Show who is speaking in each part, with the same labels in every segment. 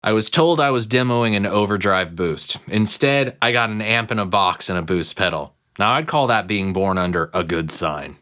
Speaker 1: I was told I was demoing an overdrive boost. Instead, I got an amp in a box and a boost pedal. Now I'd call that being born under a good sign.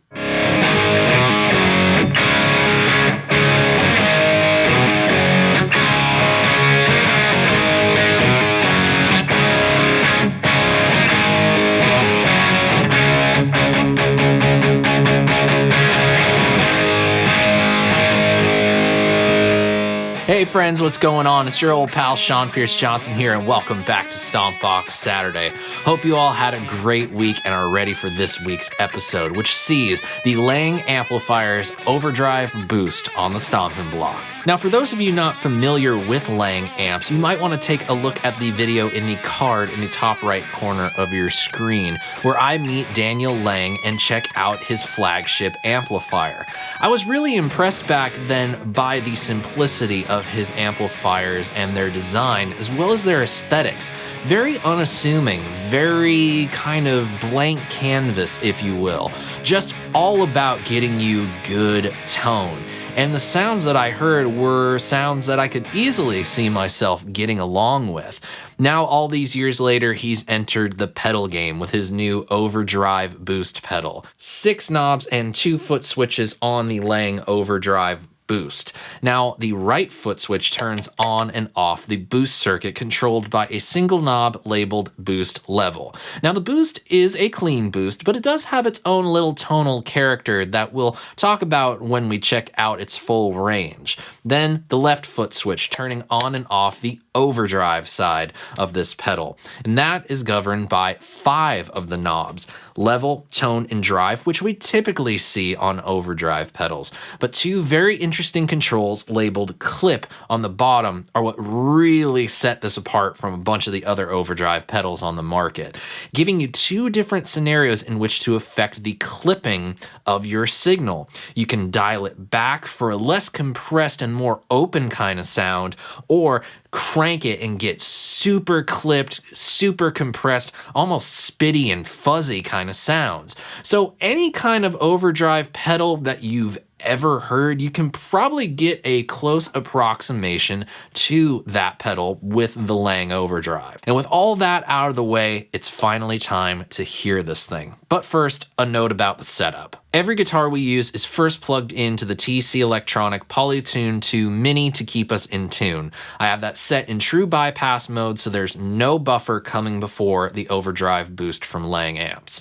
Speaker 1: Hey friends, what's going on? It's your old pal Sean Pierce Johnson here, and welcome back to Stompbox Saturday. Hope you all had a great week and are ready for this week's episode, which sees the LANG amplifier's overdrive boost on the stomping block. Now, for those of you not familiar with LANG amps, you might want to take a look at the video in the card in the top right corner of your screen, where I meet Daniel Lang and check out his flagship amplifier. I was really impressed back then by the simplicity of his amplifiers and their design, as well as their aesthetics. Very unassuming, very kind of blank canvas, if you will. Just all about getting you good tone. And the sounds that I heard were sounds that I could easily see myself getting along with. Now, all these years later, he's entered the pedal game with his new overdrive boost pedal. 6 knobs and 2 foot switches on the LANG Overdrive boost. Now, the right foot switch turns on and off the boost circuit controlled by a single knob labeled boost level. Now, the boost is a clean boost, but it does have its own little tonal character that we'll talk about when we check out its full range. Then the left foot switch turning on and off the overdrive side of this pedal. And that is governed by 5 of the knobs: level, tone, and drive, which we typically see on overdrive pedals. But 2 very interesting controls labeled clip on the bottom are what really set this apart from a bunch of the other overdrive pedals on the market, giving you 2 different scenarios in which to affect the clipping of your signal. You can dial it back for a less compressed and more open kind of sound, or crank it and get super clipped, super compressed, almost spitty and fuzzy kind of sounds. So any kind of overdrive pedal that you've ever heard, you can probably get a close approximation to that pedal with the LANG Overdrive. And with all that out of the way, it's finally time to hear this thing. But first, a note about the setup. Every guitar we use is first plugged into the TC Electronic Polytune 2 Mini to keep us in tune. I have that set in true bypass mode, so there's no buffer coming before the overdrive boost from LANG amps.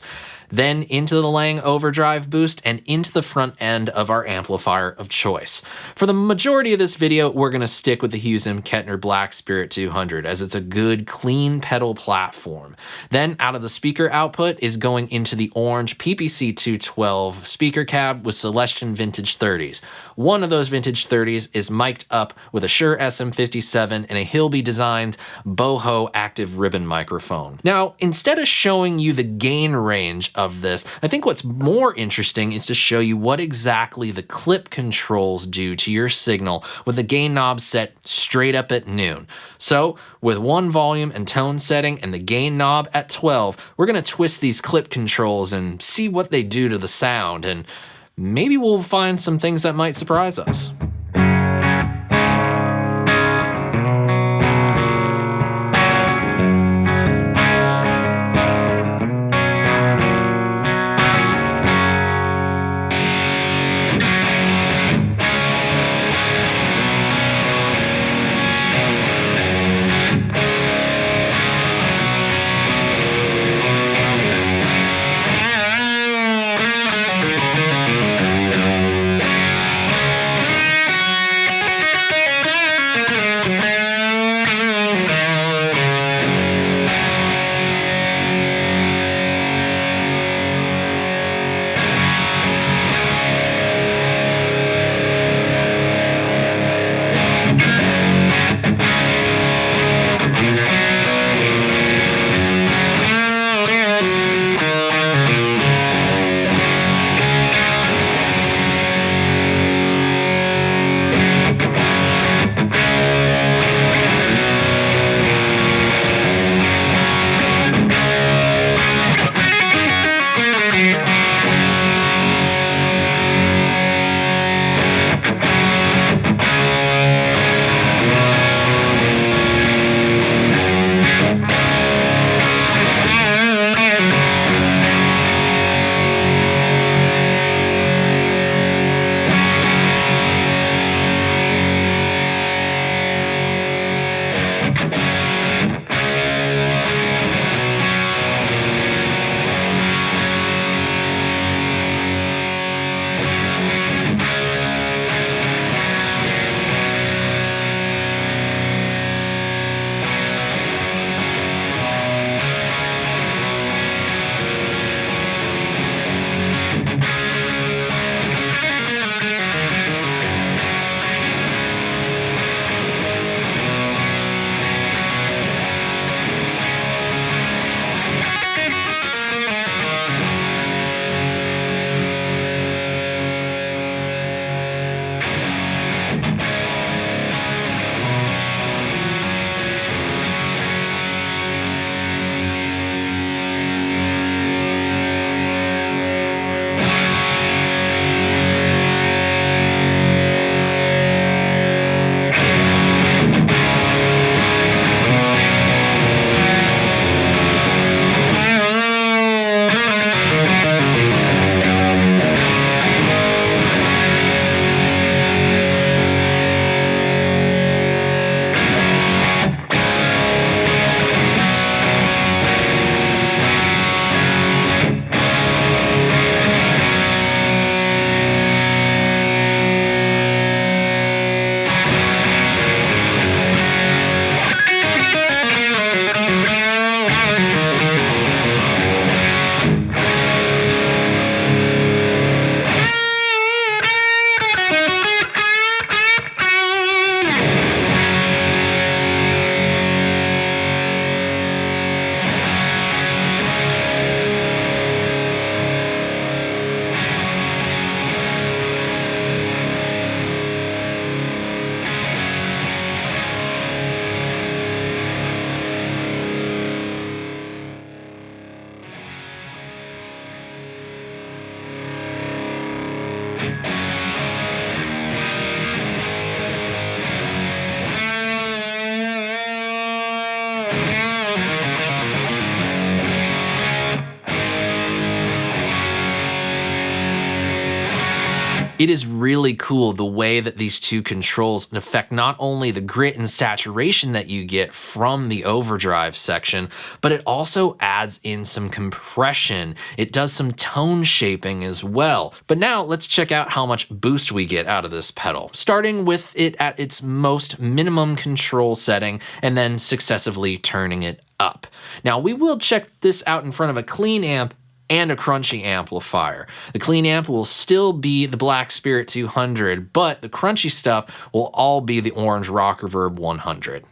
Speaker 1: Then into the LANG Overdrive boost and into the front end of our amplifier of choice. For the majority of this video, we're going to stick with the Hughes M. Kettner Black Spirit 200, as it's a good, clean pedal platform. Then out of the speaker output is going into the orange PPC 212 speaker cab with Celestion Vintage 30s. One of those Vintage 30s is mic'd up with a Shure SM57 and a Hilby Designs Boho active ribbon microphone. Now, instead of showing you the gain range of this, I think what's more interesting is to show you what exactly the clip controls do to your signal with the gain knob set straight up at noon. So with 1 volume and tone setting and the gain knob at 12, we're going to twist these clip controls and see what they do to the sound, and maybe we'll find some things that might surprise us. It is really cool the way that these two controls affect not only the grit and saturation that you get from the overdrive section, but it also adds in some compression. It does some tone shaping as well. But now let's check out how much boost we get out of this pedal, starting with it at its most minimum control setting and then successively turning it up. Now we will check this out in front of a clean amp and a crunchy amplifier. The clean amp will still be the Black Spirit 200, but the crunchy stuff will all be the Orange Rock Reverb 100.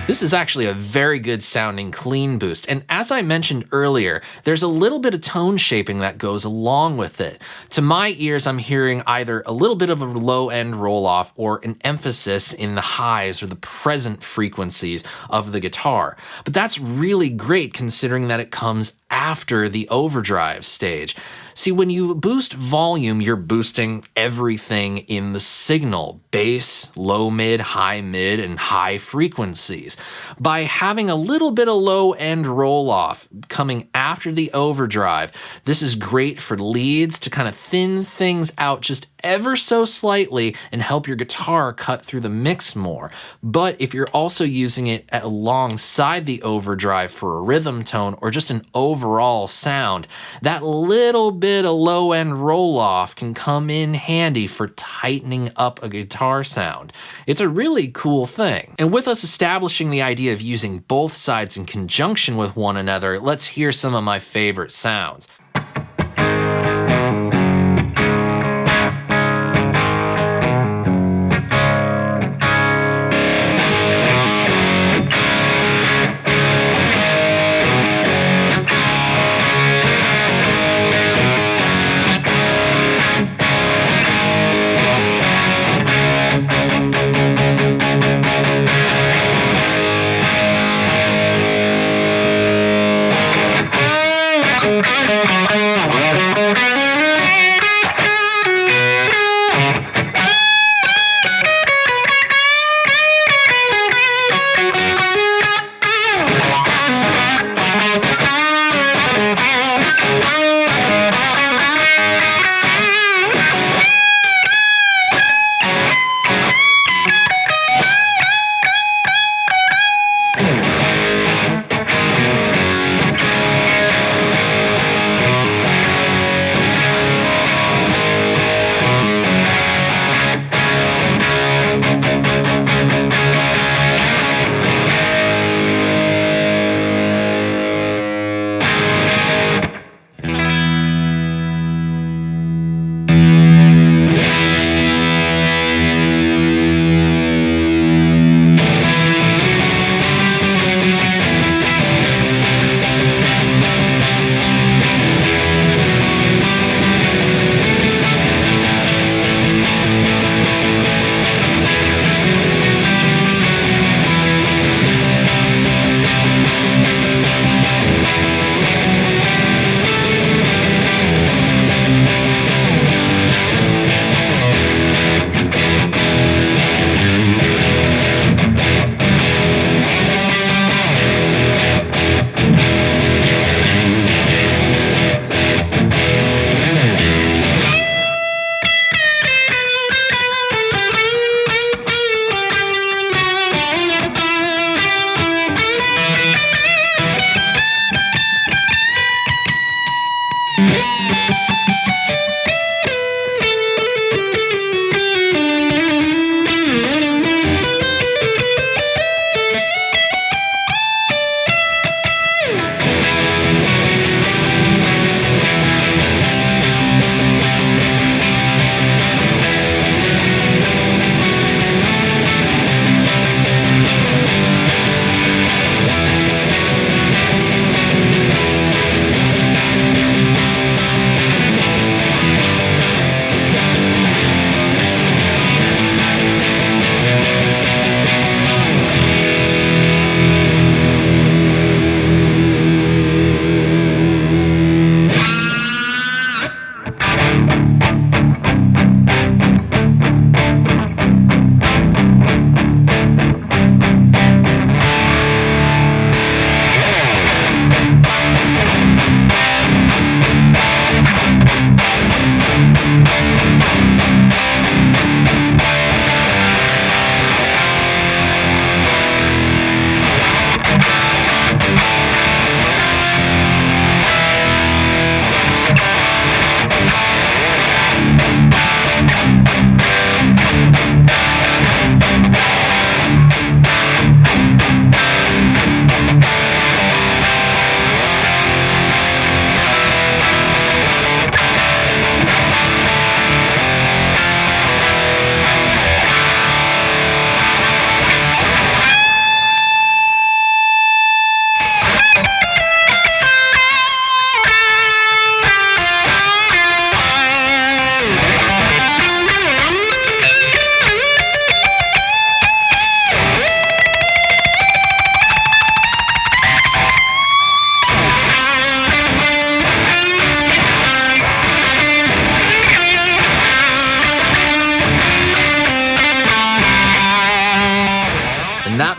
Speaker 1: This is actually a very good sounding clean boost, and as I mentioned earlier, there's a little bit of tone shaping that goes along with it. To my ears, I'm hearing either a little bit of a low end roll off or an emphasis in the highs or the present frequencies of the guitar. But that's really great considering that it comes after the overdrive stage. See, when you boost volume, you're boosting everything in the signal: bass, low mid, and high frequencies. By having a little bit of low end roll off coming after the overdrive, this is great for leads to kind of thin things out just ever so slightly and help your guitar cut through the mix more. But if you're also using it alongside the overdrive for a rhythm tone or just an overall sound, that little bit of low end roll off can come in handy for tightening up a guitar sound. It's a really cool thing. And with us establishing the idea of using both sides in conjunction with one another, let's hear some of my favorite sounds.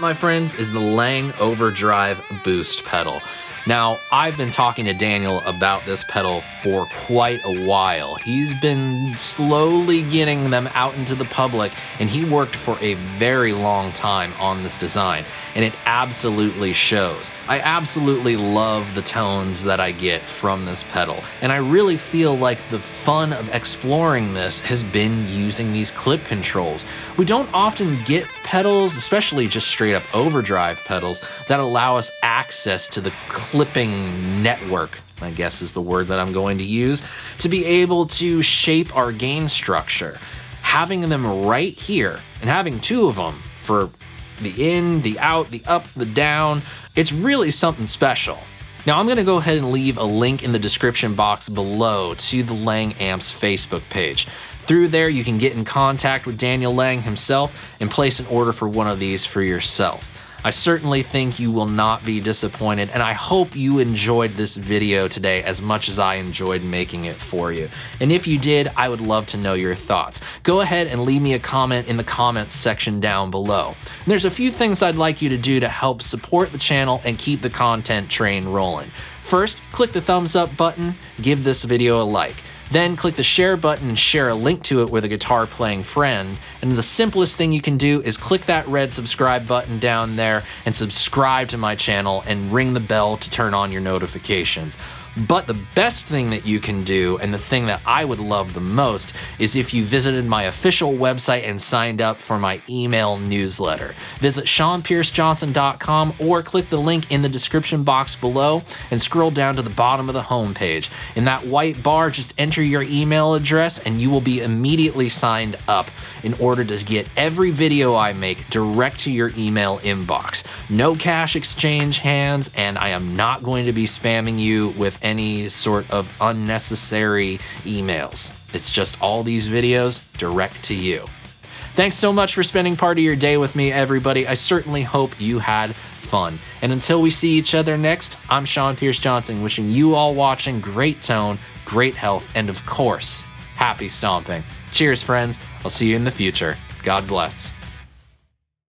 Speaker 1: my friends, is the LANG Overdrive Boost pedal. Now, I've been talking to Daniel about this pedal for quite a while. He's been slowly getting them out into the public, and he worked for a very long time on this design, and it absolutely shows. I absolutely love the tones that I get from this pedal, and I really feel like the fun of exploring this has been using these clip controls. We don't often get pedals, especially just straight up overdrive pedals, that allow us access to the clipping network, I guess is the word that I'm going to use, to be able to shape our gain structure. Having them right here, and having two of them for the in, the out, the up, the down, it's really something special. Now I'm going to go ahead and leave a link in the description box below to the LANG Amps Facebook page. Through there you can get in contact with Daniel Lang himself and place an order for one of these for yourself. I certainly think you will not be disappointed, and I hope you enjoyed this video today as much as I enjoyed making it for you. And if you did, I would love to know your thoughts. Go ahead and leave me a comment in the comments section down below. And there's a few things I'd like you to do to help support the channel and keep the content train rolling. First, click the thumbs up button, give this video a like. Then click the share button and share a link to it with a guitar playing friend. And the simplest thing you can do is click that red subscribe button down there and subscribe to my channel and ring the bell to turn on your notifications. But the best thing that you can do, and the thing that I would love the most, is if you visited my official website and signed up for my email newsletter. Visit SeanPierceJohnson.com or click the link in the description box below and scroll down to the bottom of the homepage. In that white bar, just enter your email address and you will be immediately signed up in order to get every video I make direct to your email inbox. No cash exchange hands, and I am not going to be spamming you with any sort of unnecessary emails. It's just all these videos direct to you. Thanks so much for spending part of your day with me, everybody. I certainly hope you had fun. And until we see each other next, I'm Sean Pierce Johnson, wishing you all watching great tone, great health, and of course, happy stomping. Cheers, friends. I'll see you in the future. God bless.